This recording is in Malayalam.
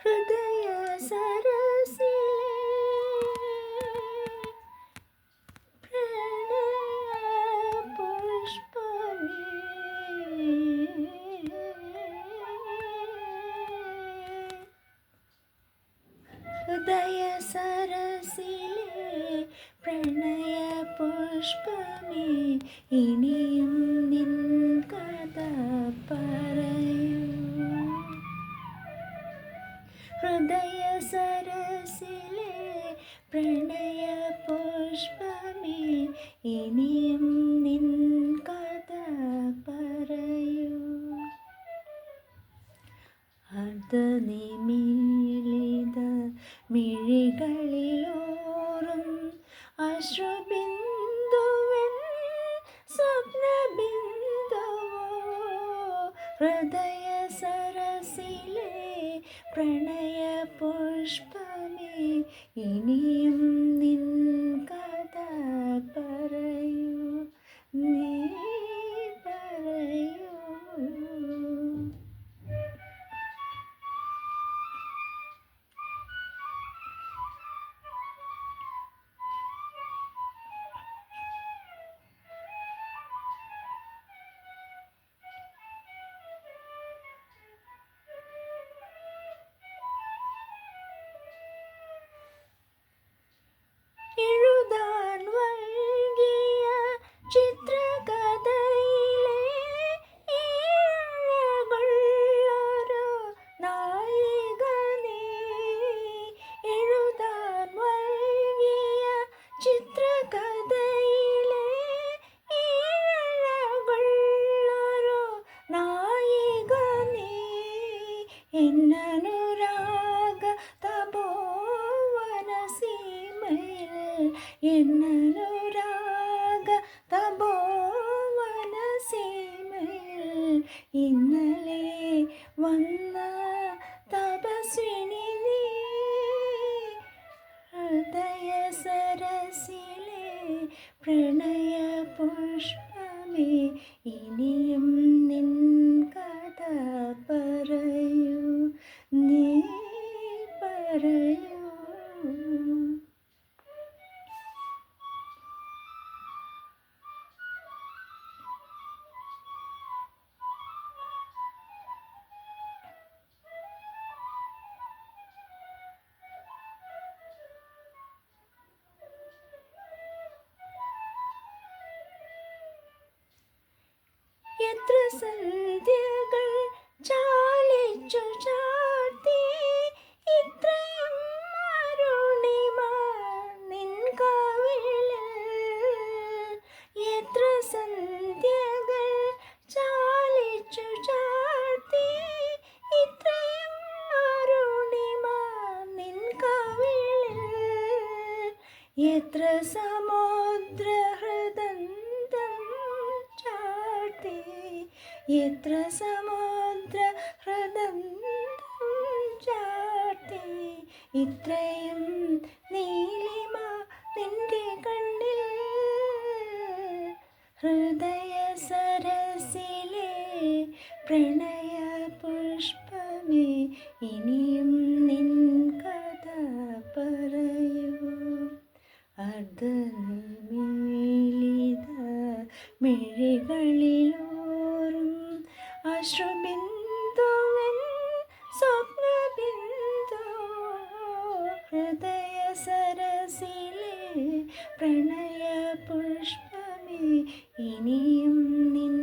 ഹൃദയ സരസിലെ പ്രണയ പുഷ്പമേ, ഹൃദയ സരസിലെ പ്രണയ പുഷ്പമേ, ഇനിയും നിൻ കഥ പറയൂ. ഹൃദയ സരസിലെ പ്രണയ പുഷ്പമേ, ഇനിയും നിൻ കഥ പറയൂ. അർദ്ധനിമീലിത മിഴികളിലോറും അശ്രുബിന്ദുവൻ സ്വപ്നബിന്ദുവോ, ഹൃദയ സരസിലെ പ്രണയ പുഷ്പമേ, ഇനിയും നിൻ കഥ പറയൂ, നീ പറയൂ. എഴുതാൻ വൈകിയ ചിത്രകഥയിലെ ഈഴകളുള്ളൊരു നായിക നീ. എഴുതാൻ വൈകിയ ചിത്രകഥയിലെ ഈഴകളുള്ളൊരു നായിക നീ. എന്നനുരാഗ തപോവന സീമയിൽ, എന്നനുരാഗ തപോവന സീമയിൽ, ഇന്നലെ വന്ന തപസ്വിനി നീ. ഹൃദയ സരസിലെ പ്രണയ പുഷ്പമേ, ഇനിയും നിൻ കഥ പറയൂ, നീ പറയൂ. എത്ര സന്ധ്യകൾ ചാലിച്ചു ചാർത്തി, ഇത്രയും അരുണിമ നിൻ കവിളിൽ. എത്ര സന്ധ്യകൾ ചാലിച്ചു ചാർത്തി, ഇത്രയും അരുണിമ നിൻ കവിളിൽ. എത്ര സമുദ്രഹൃദന്തം ചാർത്തി, എത്ര സമുദ്രഹൃദന്തം ചാർത്തി, ഇത്രയും നീലിമ നിന്റെ കണ്ണിൽ. ഹൃദയ സരസിലെ പ്രണയ പുഷ്പമേ, ഇനിയും നിൻ കഥ പറയൂ. അർദ്ധനിമീലിത മിഴികളിലോറും അശ്രുബിന്ദുവൻ സ്വപ്നബിന്ദുവോ, ഹൃദയ സരസിലെ പ്രണയ പുഷ്പമേ, ഇനിയും നിൻ